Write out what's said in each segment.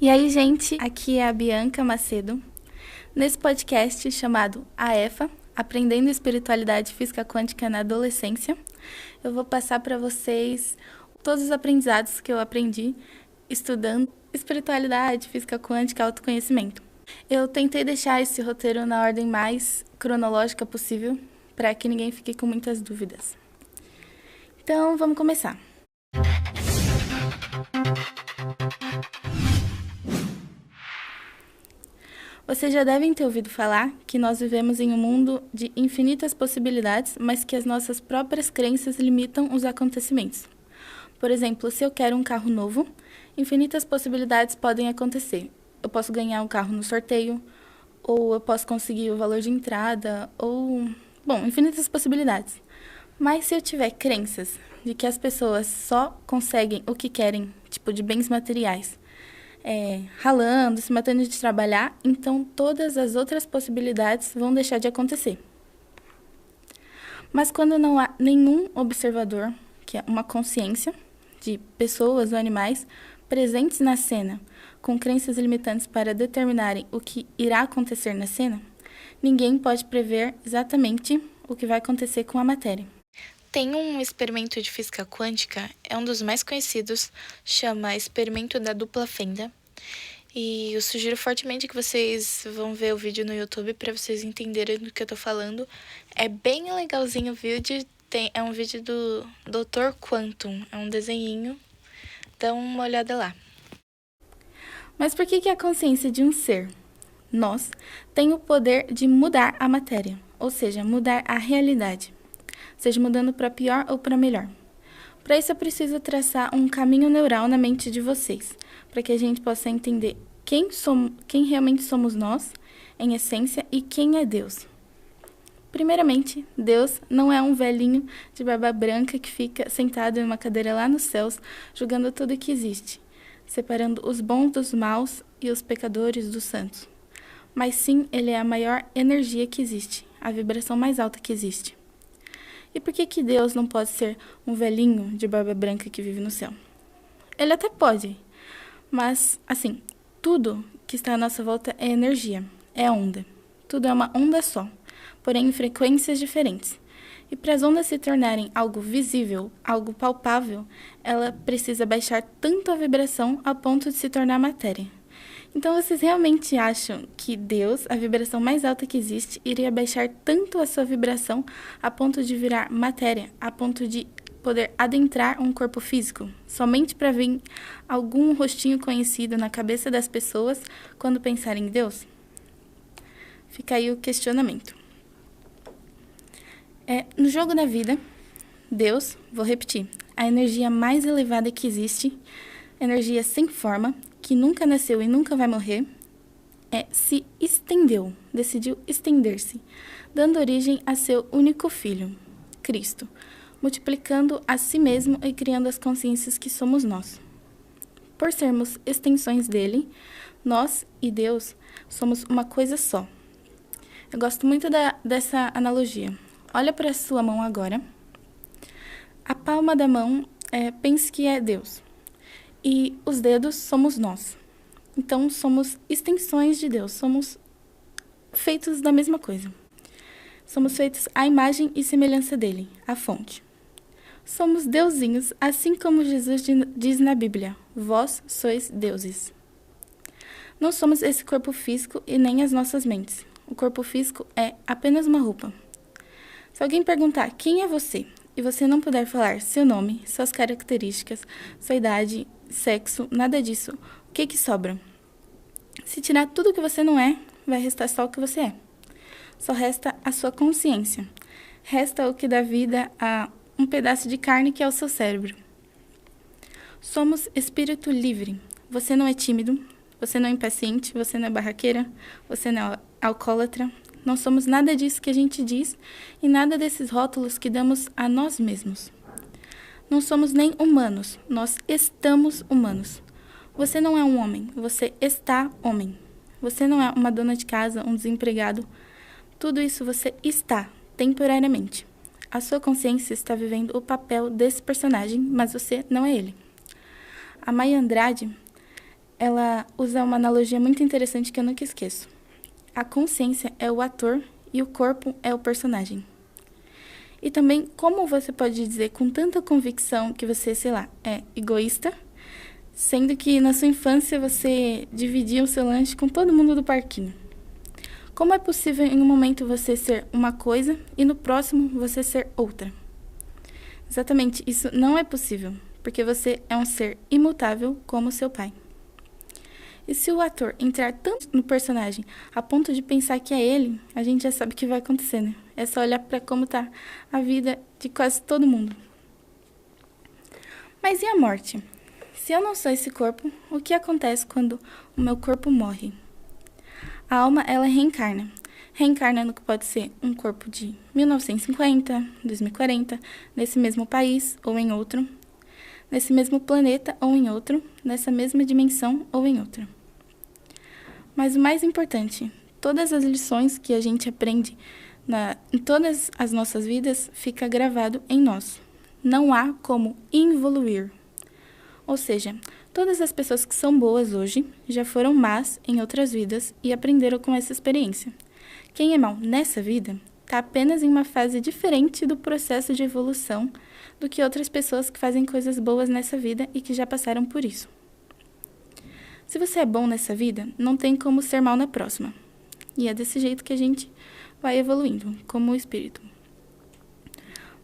E aí, gente, aqui é a Bianca Macedo. Nesse podcast chamado AEFA, Aprendendo Espiritualidade Física Quântica na Adolescência, eu vou passar para vocês todos os aprendizados que eu aprendi estudando espiritualidade, física quântica, autoconhecimento. Eu tentei deixar esse roteiro na ordem mais cronológica possível, para que ninguém fique com muitas dúvidas. Então, vamos começar. Vocês já devem ter ouvido falar que nós vivemos em um mundo de infinitas possibilidades, mas que as nossas próprias crenças limitam os acontecimentos. Por exemplo, se eu quero um carro novo, infinitas possibilidades podem acontecer. Eu posso ganhar um carro no sorteio, ou eu posso conseguir o valor de entrada, infinitas possibilidades. Mas se eu tiver crenças de que as pessoas só conseguem o que querem, tipo de bens materiais, ralando, se matando de trabalhar, então todas as outras possibilidades vão deixar de acontecer. Mas quando não há nenhum observador, que é uma consciência de pessoas ou animais presentes na cena, com crenças limitantes para determinarem o que irá acontecer na cena, ninguém pode prever exatamente o que vai acontecer com a matéria. Tem um experimento de física quântica, é um dos mais conhecidos, chama experimento da dupla fenda. E eu sugiro fortemente que vocês vão ver o vídeo no YouTube para vocês entenderem do que eu tô falando. É bem legalzinho o vídeo, é um vídeo do Dr. Quantum, é um desenhinho, dá uma olhada lá. Mas por que a consciência de um ser, nós, tem o poder de mudar a matéria, ou seja, mudar a realidade? Seja mudando para pior ou para melhor. Para isso eu preciso traçar um caminho neural na mente de vocês, para que a gente possa entender quem realmente somos nós, em essência, e quem é Deus. Primeiramente, Deus não é um velhinho de barba branca que fica sentado em uma cadeira lá nos céus, julgando tudo que existe, separando os bons dos maus e os pecadores dos santos. Mas sim, ele é a maior energia que existe, a vibração mais alta que existe. E por que Deus não pode ser um velhinho de barba branca que vive no céu? Ele até pode, mas, assim, tudo que está à nossa volta é energia, é onda. Tudo é uma onda só, porém em frequências diferentes. E para as ondas se tornarem algo visível, algo palpável, ela precisa baixar tanto a vibração a ponto de se tornar matéria. Então, vocês realmente acham que Deus, a vibração mais alta que existe, iria baixar tanto a sua vibração a ponto de virar matéria, a ponto de poder adentrar um corpo físico, somente para vir algum rostinho conhecido na cabeça das pessoas quando pensarem em Deus? Fica aí o questionamento. No jogo da vida, Deus, vou repetir, a energia mais elevada que existe, energia sem forma, que nunca nasceu e nunca vai morrer, se estendeu, decidiu estender-se, dando origem a seu único filho, Cristo, multiplicando a si mesmo e criando as consciências que somos nós. Por sermos extensões dele, nós e Deus somos uma coisa só. Eu gosto muito dessa analogia. Olha para a sua mão agora. A palma da mão, pense que é Deus. E os dedos somos nós. Então, somos extensões de Deus. Somos feitos da mesma coisa. Somos feitos à imagem e semelhança dele, a fonte. Somos deusinhos, assim como Jesus diz na Bíblia: vós sois deuses. Não somos esse corpo físico e nem as nossas mentes. O corpo físico é apenas uma roupa. Se alguém perguntar quem é você, e você não puder falar seu nome, suas características, sua idade, sexo, nada disso, o que sobra? Se tirar tudo que você não é, vai restar só o que você é. Só resta a sua consciência. Resta o que dá vida a um pedaço de carne que é o seu cérebro. Somos espírito livre. Você não é tímido, você não é impaciente, você não é barraqueira, você não é alcoólatra. Não somos nada disso que a gente diz e nada desses rótulos que damos a nós mesmos. Não somos nem humanos, nós estamos humanos. Você não é um homem, você está homem. Você não é uma dona de casa, um desempregado. Tudo isso você está, temporariamente. A sua consciência está vivendo o papel desse personagem, mas você não é ele. A Maya Andrade, ela usa uma analogia muito interessante que eu nunca esqueço. A consciência é o ator e o corpo é o personagem. E também, como você pode dizer com tanta convicção que você, sei lá, é egoísta, sendo que na sua infância você dividia o seu lanche com todo mundo do parquinho? Como é possível em um momento você ser uma coisa e no próximo você ser outra? Exatamente, isso não é possível, porque você é um ser imutável como seu pai. E se o ator entrar tanto no personagem a ponto de pensar que é ele, a gente já sabe o que vai acontecer, né? É só olhar para como tá a vida de quase todo mundo. Mas e a morte? Se eu não sou esse corpo, o que acontece quando o meu corpo morre? A alma, ela reencarna. Reencarna no que pode ser um corpo de 1950, 2040, nesse mesmo país ou em outro, nesse mesmo planeta ou em outro, nessa mesma dimensão ou em outra. Mas o mais importante, todas as lições que a gente aprende em todas as nossas vidas fica gravado em nós. Não há como involuir. Ou seja, todas as pessoas que são boas hoje já foram más em outras vidas e aprenderam com essa experiência. Quem é mau nessa vida está apenas em uma fase diferente do processo de evolução do que outras pessoas que fazem coisas boas nessa vida e que já passaram por isso. Se você é bom nessa vida, não tem como ser mal na próxima. E é desse jeito que a gente vai evoluindo, como o espírito.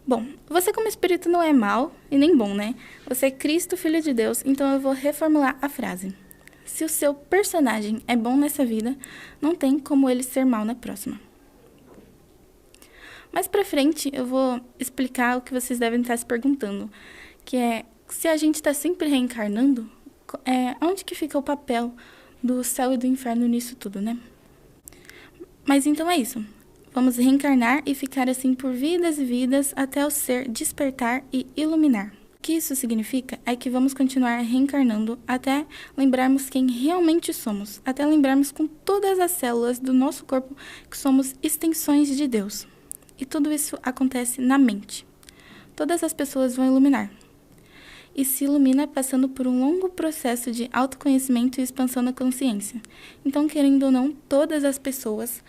Bom, você como espírito não é mal e nem bom, né? Você é Cristo, Filho de Deus, então eu vou reformular a frase. Se o seu personagem é bom nessa vida, não tem como ele ser mal na próxima. Mais pra frente, eu vou explicar o que vocês devem estar se perguntando, que é, se a gente está sempre reencarnando, onde que fica o papel do céu e do inferno nisso tudo, né? Mas então é isso. Vamos reencarnar e ficar assim por vidas e vidas até o ser despertar e iluminar. O que isso significa é que vamos continuar reencarnando até lembrarmos quem realmente somos, até lembrarmos com todas as células do nosso corpo que somos extensões de Deus. E tudo isso acontece na mente. Todas as pessoas vão iluminar. E se ilumina passando por um longo processo de autoconhecimento e expansão da consciência. Então, querendo ou não, todas as pessoas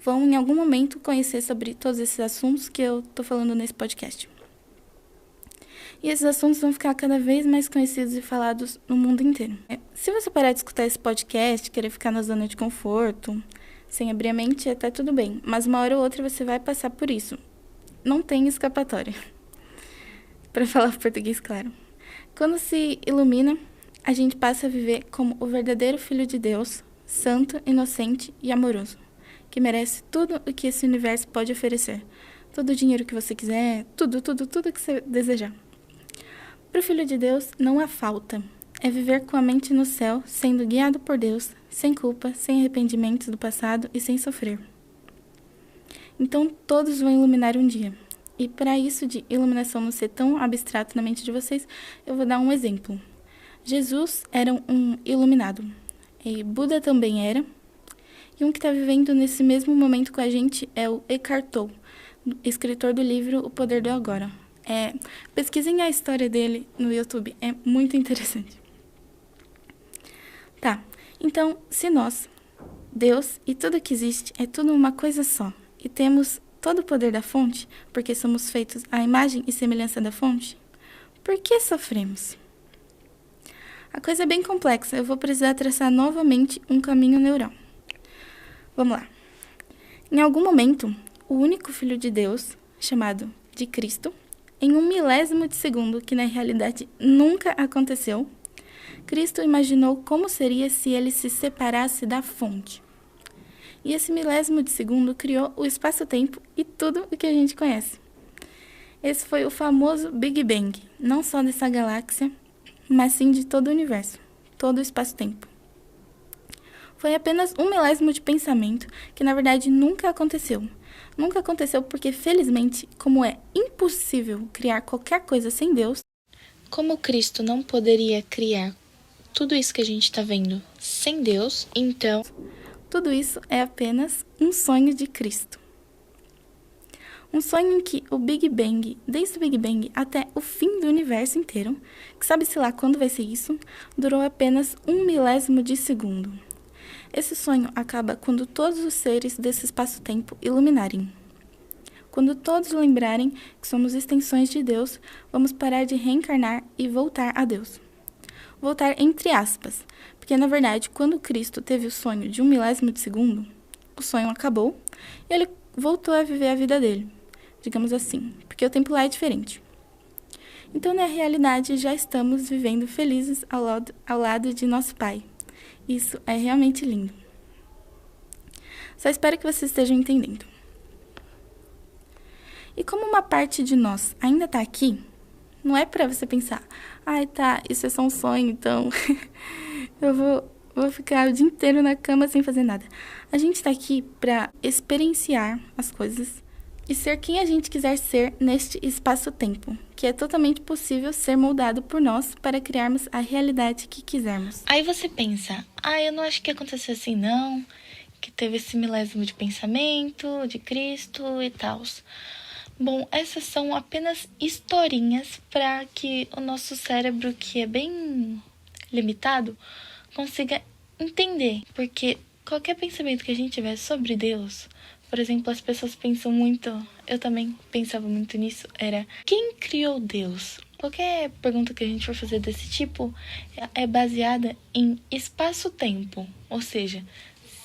vão em algum momento conhecer sobre todos esses assuntos que eu estou falando nesse podcast. E esses assuntos vão ficar cada vez mais conhecidos e falados no mundo inteiro. Se você parar de escutar esse podcast, querer ficar na zona de conforto, sem abrir a mente, até tudo bem. Mas uma hora ou outra você vai passar por isso. Não tem escapatória. Para falar português claro. Quando se ilumina, a gente passa a viver como o verdadeiro Filho de Deus, santo, inocente e amoroso, que merece tudo o que esse universo pode oferecer. Todo o dinheiro que você quiser, tudo que você desejar. Para o Filho de Deus, não há falta. É viver com a mente no céu, sendo guiado por Deus, sem culpa, sem arrependimentos do passado e sem sofrer. Então, todos vão iluminar um dia. E para isso de iluminação não ser tão abstrato na mente de vocês, eu vou dar um exemplo. Jesus era um iluminado. E Buda também era. E um que está vivendo nesse mesmo momento com a gente é o Eckhart Tolle, escritor do livro O Poder do Agora. Pesquisem a história dele no YouTube, é muito interessante. Tá, então, se nós, Deus e tudo que existe é tudo uma coisa só, e temos todo o poder da fonte, porque somos feitos à imagem e semelhança da fonte, por que sofremos? A coisa é bem complexa, eu vou precisar traçar novamente um caminho neural. Vamos lá. Em algum momento, o único Filho de Deus, chamado de Cristo, em 1/1000 de segundo, que na realidade nunca aconteceu, Cristo imaginou como seria se ele se separasse da fonte. E esse 1/1000 de segundo criou o espaço-tempo e tudo o que a gente conhece. Esse foi o famoso Big Bang, não só dessa galáxia, mas sim de todo o universo, todo o espaço-tempo. Foi apenas 1/1000 de pensamento que na verdade nunca aconteceu. Nunca aconteceu porque, felizmente, como é impossível criar qualquer coisa sem Deus, como Cristo não poderia criar tudo isso que a gente está vendo sem Deus, então tudo isso é apenas um sonho de Cristo. Um sonho em que o Big Bang, desde o Big Bang até o fim do universo inteiro, que sabe-se lá quando vai ser isso, durou apenas 1 milésimo de segundo. Esse sonho acaba quando todos os seres desse espaço-tempo iluminarem. Quando todos lembrarem que somos extensões de Deus, vamos parar de reencarnar e voltar a Deus. Voltar entre aspas, porque na verdade, quando Cristo teve o sonho de 1 milésimo de segundo, o sonho acabou e ele voltou a viver a vida dele, digamos assim, porque o tempo lá é diferente. Então, na realidade, já estamos vivendo felizes ao lado de nosso Pai. Isso é realmente lindo. Só espero que vocês estejam entendendo. E como uma parte de nós ainda está aqui, não é para você pensar, tá, isso é só um sonho, então eu vou ficar o dia inteiro na cama sem fazer nada. A gente está aqui para experienciar as coisas e ser quem a gente quiser ser neste espaço-tempo, que é totalmente possível ser moldado por nós para criarmos a realidade que quisermos. Aí você pensa, eu não acho que aconteceu assim não, que teve esse milésimo de pensamento, de Cristo e tal. Bom, essas são apenas historinhas para que o nosso cérebro, que é bem limitado, consiga entender. Porque qualquer pensamento que a gente tiver sobre Deus, por exemplo, as pessoas pensam muito, eu também pensava muito nisso, era quem criou Deus? Qualquer pergunta que a gente for fazer desse tipo é baseada em espaço-tempo. Ou seja,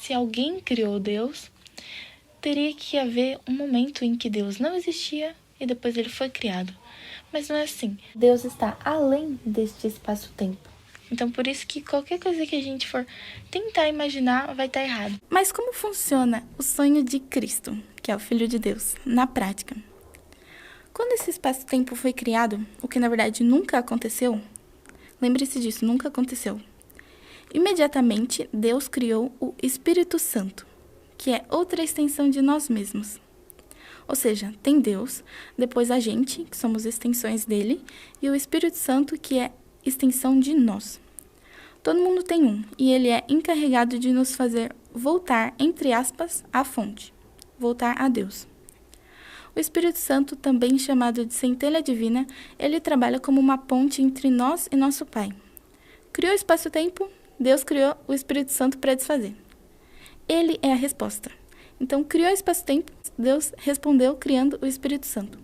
se alguém criou Deus, teria que haver um momento em que Deus não existia e depois ele foi criado. Mas não é assim. Deus está além deste espaço-tempo. Então, por isso que qualquer coisa que a gente for tentar imaginar vai estar errado. Mas como funciona o sonho de Cristo, que é o Filho de Deus, na prática? Quando esse espaço-tempo foi criado, o que na verdade nunca aconteceu, lembre-se disso, nunca aconteceu. Imediatamente, Deus criou o Espírito Santo, que é outra extensão de nós mesmos. Ou seja, tem Deus, depois a gente, que somos extensões dele, e o Espírito Santo, que é extensão de nós. Todo mundo tem um, e ele é encarregado de nos fazer voltar, entre aspas, à fonte, voltar a Deus. O Espírito Santo, também chamado de centelha divina, ele trabalha como uma ponte entre nós e nosso Pai. Criou o espaço-tempo, Deus criou o Espírito Santo para desfazer. Ele é a resposta. Então, criou o espaço-tempo, Deus respondeu criando o Espírito Santo.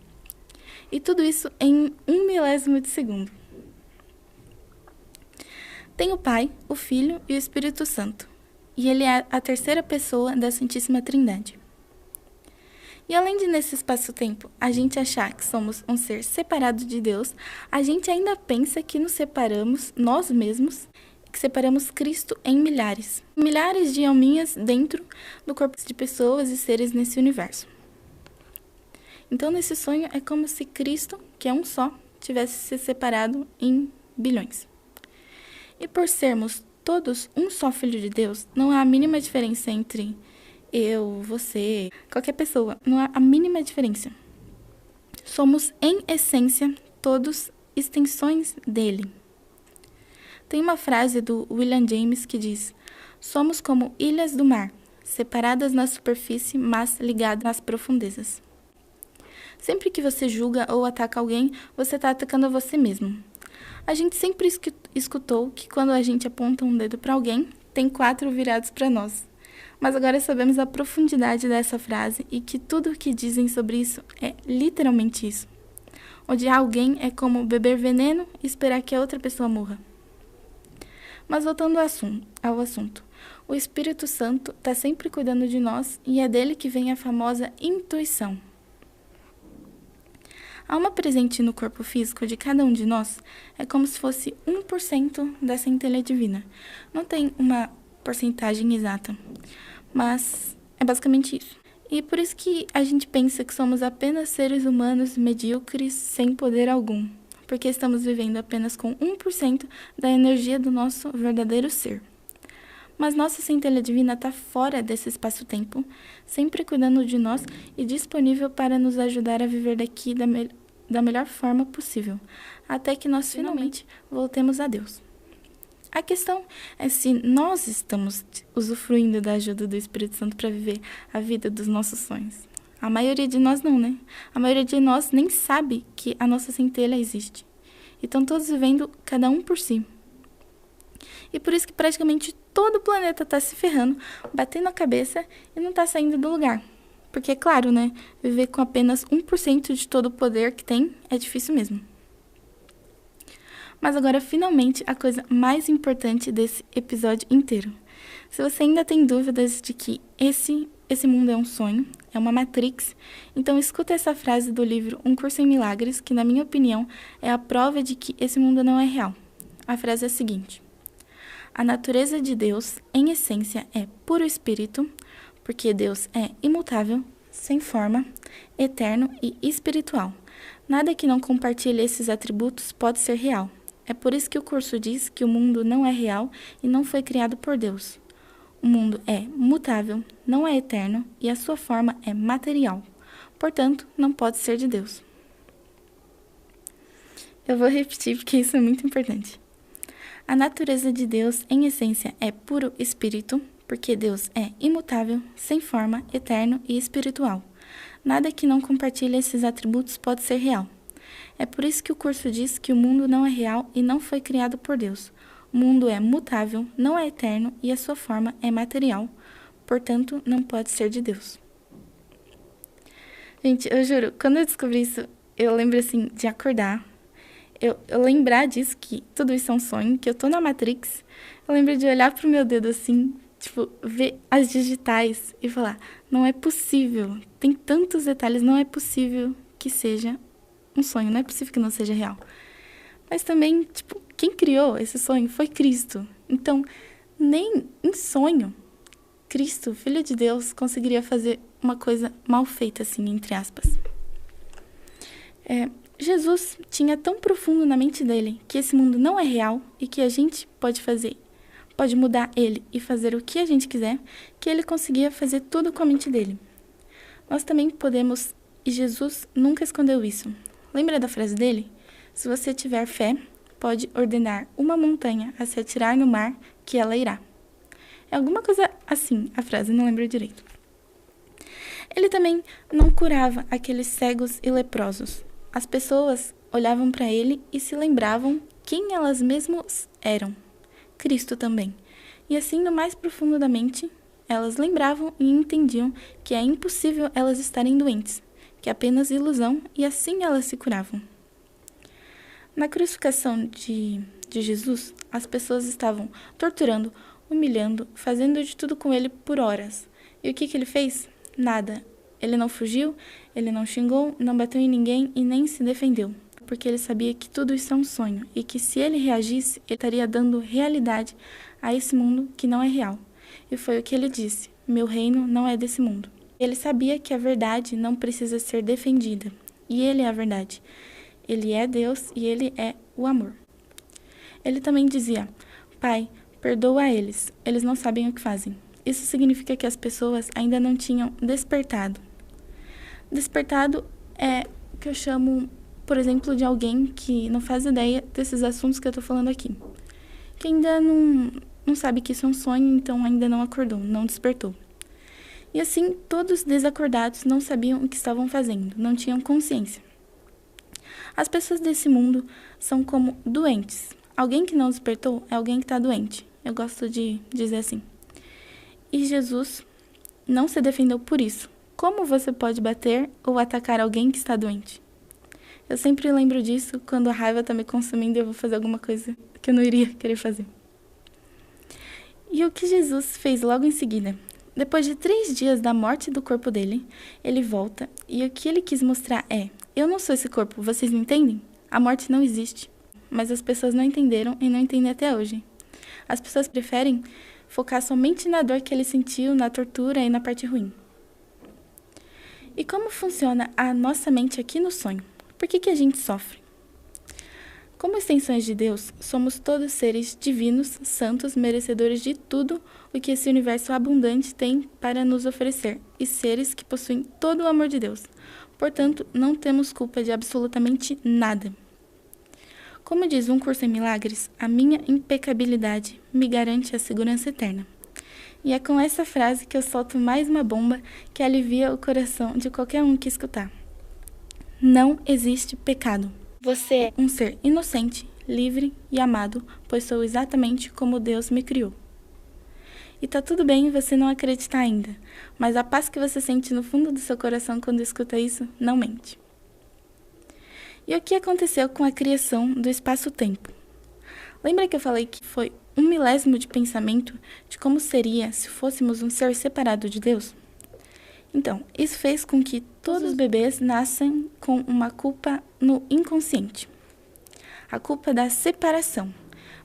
E tudo isso em 1 milésimo de segundo. Tem o Pai, o Filho e o Espírito Santo. E ele é a terceira pessoa da Santíssima Trindade. E além de nesse espaço-tempo a gente achar que somos um ser separado de Deus, a gente ainda pensa que nos separamos nós mesmos, que separamos Cristo em milhares. Milhares de alminhas dentro do corpo de pessoas e seres nesse universo. Então, nesse sonho, é como se Cristo, que é um só, tivesse se separado em bilhões. E por sermos todos um só Filho de Deus, não há a mínima diferença entre eu, você, qualquer pessoa. Não há a mínima diferença. Somos, em essência, todos extensões dele. Tem uma frase do William James que diz: somos como ilhas do mar, separadas na superfície, mas ligadas nas profundezas. Sempre que você julga ou ataca alguém, você está atacando a você mesmo. A gente sempre escutou que quando a gente aponta um dedo para alguém, tem 4 virados para nós. Mas agora sabemos a profundidade dessa frase e que tudo o que dizem sobre isso é literalmente isso. Odiar alguém é como beber veneno e esperar que a outra pessoa morra. Mas voltando ao assunto, o Espírito Santo está sempre cuidando de nós e é dele que vem a famosa intuição. A alma presente no corpo físico de cada um de nós é como se fosse 1% da centelha divina. Não tem uma porcentagem exata, mas é basicamente isso. E por isso que a gente pensa que somos apenas seres humanos medíocres sem poder algum, porque estamos vivendo apenas com 1% da energia do nosso verdadeiro ser. Mas nossa centelha divina está fora desse espaço-tempo, sempre cuidando de nós e disponível para nos ajudar a viver daqui da melhor forma possível, até que nós finalmente voltemos a Deus. A questão é se nós estamos usufruindo da ajuda do Espírito Santo para viver a vida dos nossos sonhos. A maioria de nós não, né? A maioria de nós nem sabe que a nossa centelha existe. E estão todos vivendo cada um por si. E por isso que praticamente todo o planeta está se ferrando, batendo a cabeça e não está saindo do lugar. Porque, claro, né? Viver com apenas 1% de todo o poder que tem é difícil mesmo. Mas agora, finalmente, a coisa mais importante desse episódio inteiro. Se você ainda tem dúvidas de que esse mundo é um sonho, é uma Matrix, então escuta essa frase do livro Um Curso em Milagres, que, na minha opinião, é a prova de que esse mundo não é real. A frase é a seguinte: a natureza de Deus, em essência, é puro espírito, porque Deus é imutável, sem forma, eterno e espiritual. Nada que não compartilhe esses atributos pode ser real. É por isso que o curso diz que o mundo não é real e não foi criado por Deus. O mundo é mutável, não é eterno e a sua forma é material. Portanto, não pode ser de Deus. Eu vou repetir porque isso é muito importante. A natureza de Deus, em essência, é puro espírito, porque Deus é imutável, sem forma, eterno e espiritual. Nada que não compartilhe esses atributos pode ser real. É por isso que o curso diz que o mundo não é real e não foi criado por Deus. O mundo é mutável, não é eterno e a sua forma é material. Portanto, não pode ser de Deus. Gente, eu juro, quando eu descobri isso, eu lembro assim de acordar. Eu lembrar disso, que tudo isso é um sonho, que eu tô na Matrix. Eu lembro de olhar pro meu dedo assim, tipo, ver as digitais e falar, não é possível, tem tantos detalhes, não é possível que seja um sonho, não é possível que não seja real. Mas também, tipo, quem criou esse sonho foi Cristo. Então, nem em sonho, Cristo, Filho de Deus, conseguiria fazer uma coisa mal feita, assim, entre aspas. Jesus tinha tão profundo na mente dele que esse mundo não é real e que a gente pode mudar ele e fazer o que a gente quiser, que ele conseguia fazer tudo com a mente dele. Nós também podemos, e Jesus nunca escondeu isso. Lembra da frase dele? Se você tiver fé, pode ordenar uma montanha a se atirar no mar, que ela irá. É alguma coisa assim, a frase, não lembro direito. Ele também não curava aqueles cegos e leprosos. As pessoas olhavam para ele e se lembravam quem elas mesmas eram. Cristo também. E assim, no mais profundo da mente, elas lembravam e entendiam que é impossível elas estarem doentes, que é apenas ilusão, e assim elas se curavam. Na crucificação de Jesus, as pessoas estavam torturando, humilhando, fazendo de tudo com ele por horas. E o que ele fez? Nada. Ele não fugiu, ele não xingou, não bateu em ninguém e nem se defendeu, porque ele sabia que tudo isso é um sonho e que se ele reagisse, ele estaria dando realidade a esse mundo que não é real. E foi o que ele disse: meu reino não é desse mundo. Ele sabia que a verdade não precisa ser defendida, e ele é a verdade. Ele é Deus e ele é o amor. Ele também dizia: Pai, perdoa eles, eles não sabem o que fazem. Isso significa que as pessoas ainda não tinham despertado. Despertado é o que eu chamo, por exemplo, de alguém que não faz ideia desses assuntos que eu estou falando aqui. Que ainda não sabe que isso é um sonho, então ainda não acordou, não despertou. E assim, todos desacordados não sabiam o que estavam fazendo, não tinham consciência. As pessoas desse mundo são como doentes. Alguém que não despertou é alguém que está doente. Eu gosto de dizer assim. E Jesus não se defendeu por isso. Como você pode bater ou atacar alguém que está doente? Eu sempre lembro disso quando a raiva está me consumindo e eu vou fazer alguma coisa que eu não iria querer fazer. E o que Jesus fez logo em seguida? Depois de 3 dias da morte do corpo dele, ele volta e o que ele quis mostrar é: eu não sou esse corpo, vocês não entendem? A morte não existe. Mas as pessoas não entenderam e não entendem até hoje. As pessoas preferem focar somente na dor que ele sentiu, na tortura e na parte ruim. E como funciona a nossa mente aqui no sonho? Por que a gente sofre? Como extensões de Deus, somos todos seres divinos, santos, merecedores de tudo o que esse universo abundante tem para nos oferecer, e seres que possuem todo o amor de Deus. Portanto, não temos culpa de absolutamente nada. Como diz Um Curso em Milagres, a minha impecabilidade me garante a segurança eterna. E é com essa frase que eu solto mais uma bomba que alivia o coração de qualquer um que escutar. Não existe pecado. Você é um ser inocente, livre e amado, pois sou exatamente como Deus me criou. E tá tudo bem você não acreditar ainda, mas a paz que você sente no fundo do seu coração quando escuta isso não mente. E o que aconteceu com a criação do espaço-tempo? Lembra que eu falei que foi 1 milésimo de pensamento de como seria se fôssemos um ser separado de Deus? Então, isso fez com que todos os bebês nasçam com uma culpa no inconsciente. A culpa da separação.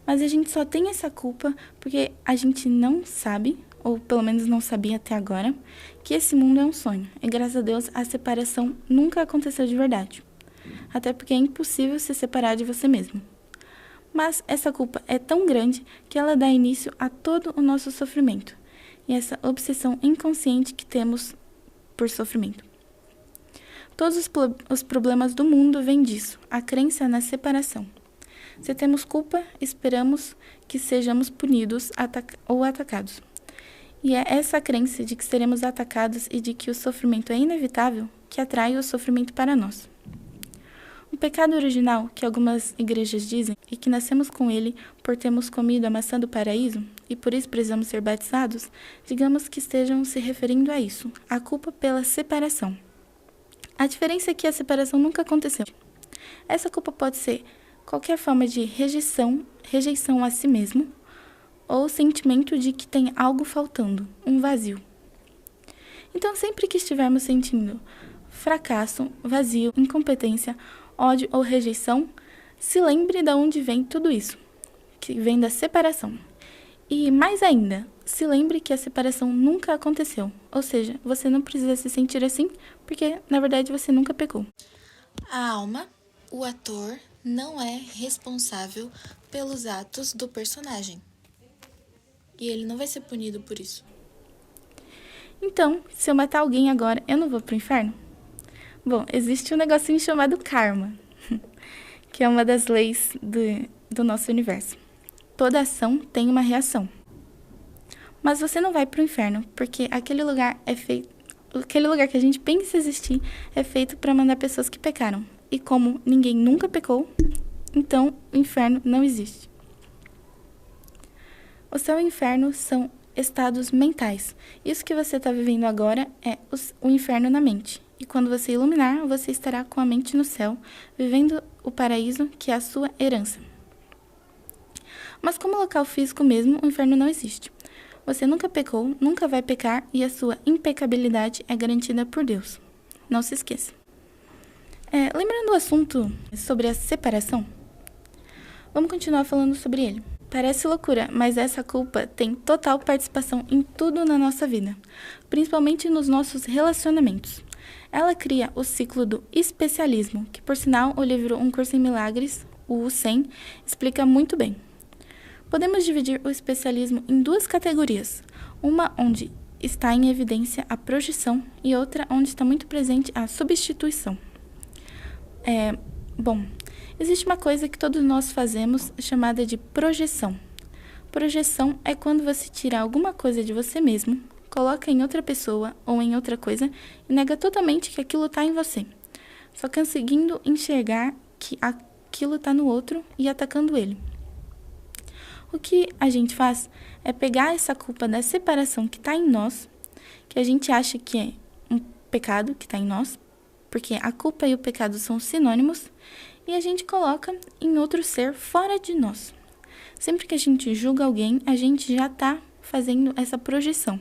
Mas a gente só tem essa culpa porque a gente não sabe, ou pelo menos não sabia até agora, que esse mundo é um sonho. E graças a Deus a separação nunca aconteceu de verdade. Até porque é impossível se separar de você mesmo. Mas essa culpa é tão grande que ela dá início a todo o nosso sofrimento. E essa obsessão inconsciente que temos por sofrimento. Todos os problemas do mundo vêm disso, a crença na separação. Se temos culpa, esperamos que sejamos punidos ou atacados. E é essa crença de que seremos atacados e de que o sofrimento é inevitável que atrai o sofrimento para nós. O pecado original, que algumas igrejas dizem, e que nascemos com ele por termos comido a maçã do paraíso, e por isso precisamos ser batizados, digamos que estejam se referindo a isso, a culpa pela separação. A diferença é que a separação nunca aconteceu. Essa culpa pode ser qualquer forma de rejeição a si mesmo, ou sentimento de que tem algo faltando, um vazio. Então, sempre que estivermos sentindo fracasso, vazio, incompetência, ódio ou rejeição, se lembre de onde vem tudo isso, que vem da separação. E mais ainda, se lembre que a separação nunca aconteceu, ou seja, você não precisa se sentir assim, porque na verdade você nunca pecou. A alma, o ator, não é responsável pelos atos do personagem. E ele não vai ser punido por isso. Então, se eu matar alguém agora, eu não vou pro inferno? Bom, existe um negocinho chamado karma, que é uma das leis do nosso universo. Toda ação tem uma reação. Mas você não vai pro inferno, porque aquele lugar que a gente pensa existir é feito para mandar pessoas que pecaram. E como ninguém nunca pecou, então o inferno não existe. O céu e o inferno são estados mentais. Isso que você está vivendo agora é o inferno na mente. E quando você iluminar, você estará com a mente no céu, vivendo o paraíso, que é a sua herança. Mas como local físico mesmo, o inferno não existe. Você nunca pecou, nunca vai pecar e a sua impecabilidade é garantida por Deus. Não se esqueça. Lembrando o assunto sobre a separação, vamos continuar falando sobre ele. Parece loucura, mas essa culpa tem total participação em tudo na nossa vida, principalmente nos nossos relacionamentos. Ela cria o ciclo do especialismo, que por sinal o livro Um Curso em Milagres, o 100, explica muito bem. Podemos dividir o especialismo em duas categorias, uma onde está em evidência a projeção e outra onde está muito presente a substituição. Existe uma coisa que todos nós fazemos chamada de projeção. Projeção é quando você tira alguma coisa de você mesmo, coloca em outra pessoa ou em outra coisa e nega totalmente que aquilo está em você, só conseguindo enxergar que aquilo está no outro e atacando ele. O que a gente faz é pegar essa culpa da separação que está em nós, que a gente acha que é um pecado que está em nós, porque a culpa e o pecado são sinônimos, e a gente coloca em outro ser fora de nós. Sempre que a gente julga alguém, a gente já está fazendo essa projeção.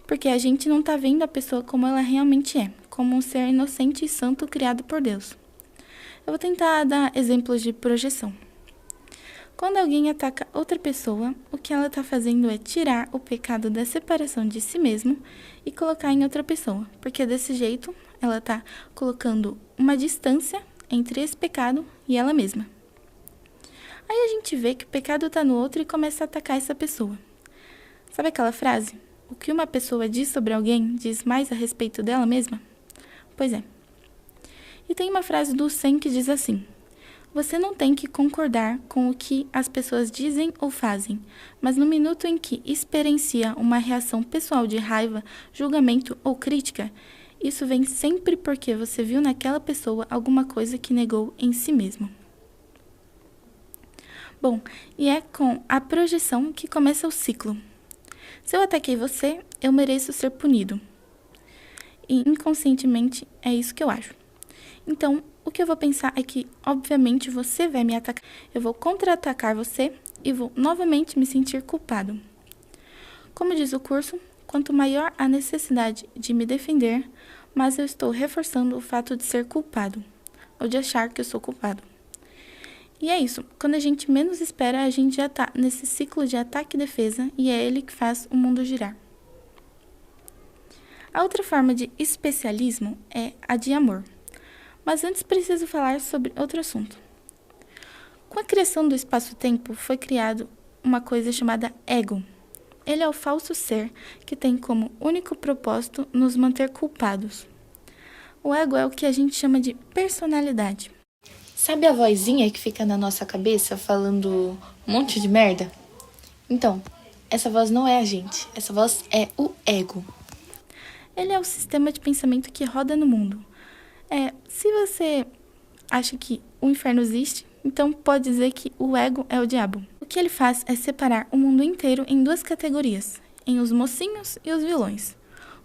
Porque a gente não está vendo a pessoa como ela realmente é, como um ser inocente e santo criado por Deus. Eu vou tentar dar exemplos de projeção. Quando alguém ataca outra pessoa, o que ela está fazendo é tirar o pecado da separação de si mesmo e colocar em outra pessoa, porque desse jeito ela está colocando uma distância entre esse pecado e ela mesma. Aí a gente vê que o pecado está no outro e começa a atacar essa pessoa. Sabe aquela frase? O que uma pessoa diz sobre alguém diz mais a respeito dela mesma? Pois é. E tem uma frase do 100 que diz assim: Você não tem que concordar com o que as pessoas dizem ou fazem, mas no minuto em que experiencia uma reação pessoal de raiva, julgamento ou crítica, isso vem sempre porque você viu naquela pessoa alguma coisa que negou em si mesmo. Bom, e é com a projeção que começa o ciclo. Se eu ataquei você, eu mereço ser punido. E inconscientemente é isso que eu acho. Então, o que eu vou pensar é que, obviamente, você vai me atacar. Eu vou contra-atacar você e vou novamente me sentir culpado. Como diz o curso, quanto maior a necessidade de me defender, mais eu estou reforçando o fato de ser culpado, ou de achar que eu sou culpado. E é isso, quando a gente menos espera, a gente já está nesse ciclo de ataque e defesa, e é ele que faz o mundo girar. A outra forma de especialismo é a de amor. Mas antes preciso falar sobre outro assunto. Com a criação do espaço-tempo, foi criado uma coisa chamada ego. Ele é o falso ser que tem como único propósito nos manter culpados. O ego é o que a gente chama de personalidade. Sabe a vozinha que fica na nossa cabeça falando um monte de merda? Então, essa voz não é a gente, essa voz é o ego. Ele é o sistema de pensamento que roda no mundo. Se você acha que o inferno existe, então pode dizer que o ego é o diabo. O que ele faz é separar o mundo inteiro em duas categorias, em os mocinhos e os vilões.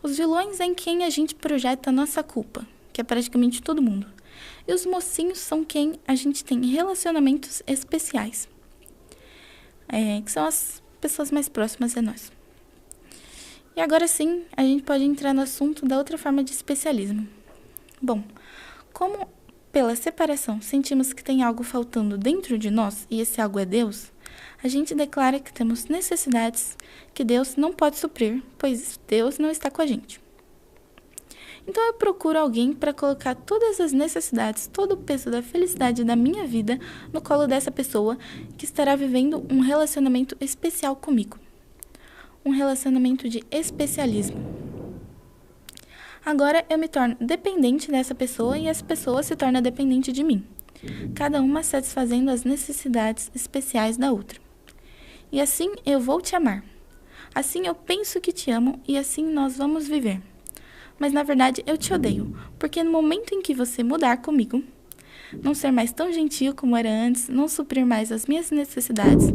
Os vilões é em quem a gente projeta a nossa culpa, que é praticamente todo mundo. E os mocinhos são quem a gente tem relacionamentos especiais, que são as pessoas mais próximas a nós. E agora sim, a gente pode entrar no assunto da outra forma de especialismo. Bom, como pela separação sentimos que tem algo faltando dentro de nós e esse algo é Deus, a gente declara que temos necessidades que Deus não pode suprir, pois Deus não está com a gente. Então eu procuro alguém para colocar todas as necessidades, todo o peso da felicidade da minha vida no colo dessa pessoa que estará vivendo um relacionamento especial comigo. Um relacionamento de especialismo. Agora eu me torno dependente dessa pessoa e essa pessoa se torna dependente de mim. Cada uma satisfazendo as necessidades especiais da outra. E assim eu vou te amar. Assim eu penso que te amo e assim nós vamos viver. Mas na verdade eu te odeio, porque no momento em que você mudar comigo, não ser mais tão gentil como era antes, não suprir mais as minhas necessidades,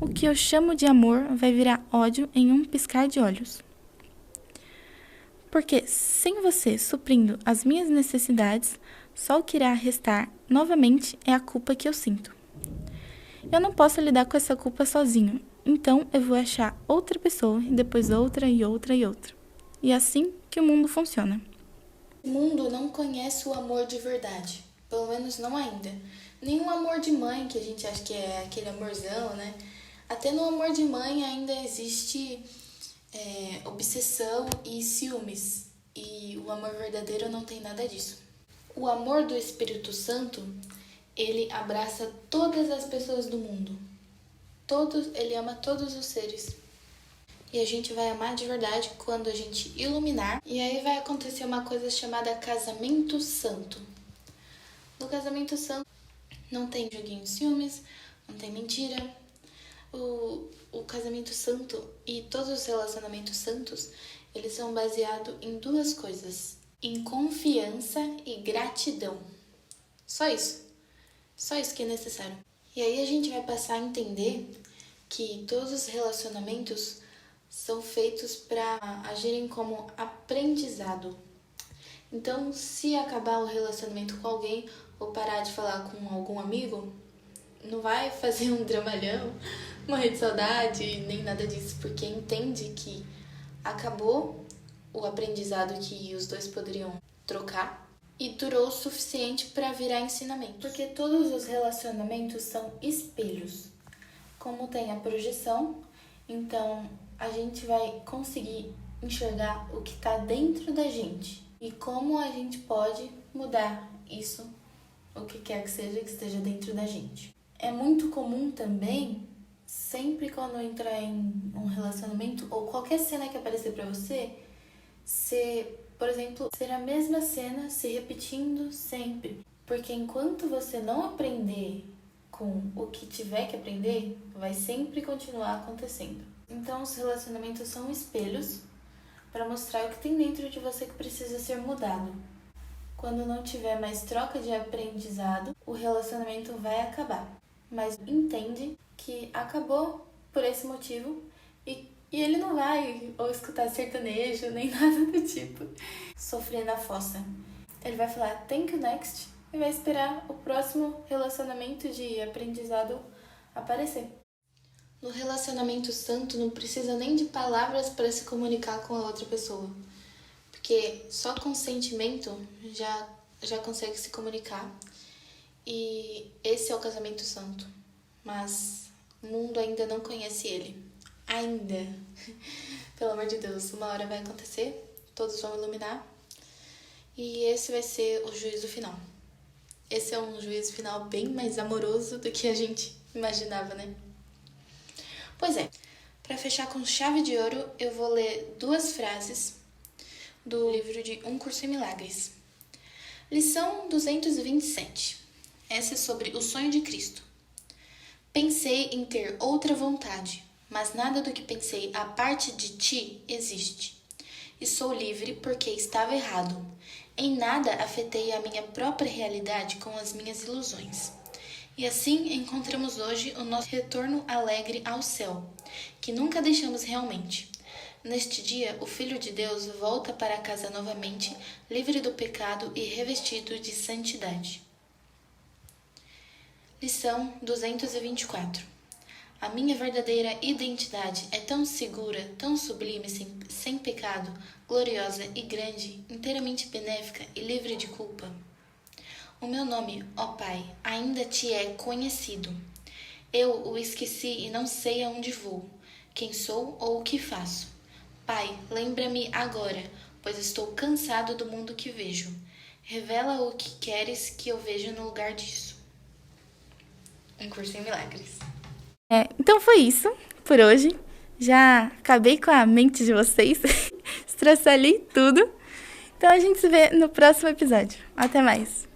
o que eu chamo de amor vai virar ódio em um piscar de olhos. Porque sem você suprindo as minhas necessidades, só o que irá restar novamente é a culpa que eu sinto. Eu não posso lidar com essa culpa sozinho, então eu vou achar outra pessoa e depois outra e outra e outra. E é assim que o mundo funciona. O mundo não conhece o amor de verdade, pelo menos não ainda. Nenhum amor de mãe que a gente acha que é aquele amorzão, né? Até no amor de mãe ainda existe obsessão e ciúmes. E o amor verdadeiro não tem nada disso. O amor do Espírito Santo, ele abraça todas as pessoas do mundo. Ele ama todos os seres. E a gente vai amar de verdade quando a gente iluminar. E aí vai acontecer uma coisa chamada casamento santo. No casamento santo não tem joguinho de ciúmes, não tem mentira. O casamento santo e todos os relacionamentos santos, eles são baseados em duas coisas: em confiança e gratidão. Só isso que é necessário. E aí a gente vai passar a entender que todos os relacionamentos são feitos para agirem como aprendizado. Então, se acabar o relacionamento com alguém ou parar de falar com algum amigo, não vai fazer um dramalhão, morrer de saudade, nem nada disso, porque entende que acabou o aprendizado que os dois poderiam trocar e durou o suficiente para virar ensinamento. Porque todos os relacionamentos são espelhos. Como tem a projeção, então a gente vai conseguir enxergar o que está dentro da gente e como a gente pode mudar isso, o que quer que seja que esteja dentro da gente. É muito comum também, sempre quando entrar em um relacionamento ou qualquer cena que aparecer pra você, por exemplo, ser a mesma cena se repetindo sempre. Porque enquanto você não aprender com o que tiver que aprender, vai sempre continuar acontecendo. Então, os relacionamentos são espelhos para mostrar o que tem dentro de você que precisa ser mudado. Quando não tiver mais troca de aprendizado, o relacionamento vai acabar. Mas entende que acabou por esse motivo e ele não vai ou escutar sertanejo, nem nada do tipo, sofrer na fossa. Ele vai falar thank you next e vai esperar o próximo relacionamento de aprendizado aparecer. No relacionamento santo não precisa nem de palavras para se comunicar com a outra pessoa, porque só com sentimento já consegue se comunicar. E esse é o casamento santo, mas o mundo ainda não conhece ele. Ainda. Pelo amor de Deus, uma hora vai acontecer, todos vão iluminar e esse vai ser o juízo final. Esse é um juízo final bem mais amoroso do que a gente imaginava, né? Pois é, para fechar com chave de ouro, eu vou ler 2 frases do livro de Um Curso em Milagres. Lição 227. Essa é sobre o sonho de Cristo. Pensei em ter outra vontade, mas nada do que pensei à parte de ti existe. E sou livre porque estava errado. Em nada afetei a minha própria realidade com as minhas ilusões. E assim encontramos hoje o nosso retorno alegre ao céu, que nunca deixamos realmente. Neste dia, o Filho de Deus volta para casa novamente, livre do pecado e revestido de santidade. Lição 224. A minha verdadeira identidade é tão segura, tão sublime, sem pecado, gloriosa e grande, inteiramente benéfica e livre de culpa. O meu nome, ó Pai, ainda te é conhecido. Eu o esqueci e não sei aonde vou, quem sou ou o que faço. Pai, lembra-me agora, pois estou cansado do mundo que vejo. Revela o que queres que eu veja no lugar disso. Um Curso em Milagres. Então foi isso por hoje. Já acabei com a mente de vocês. Estraçalhei tudo. Então a gente se vê no próximo episódio. Até mais.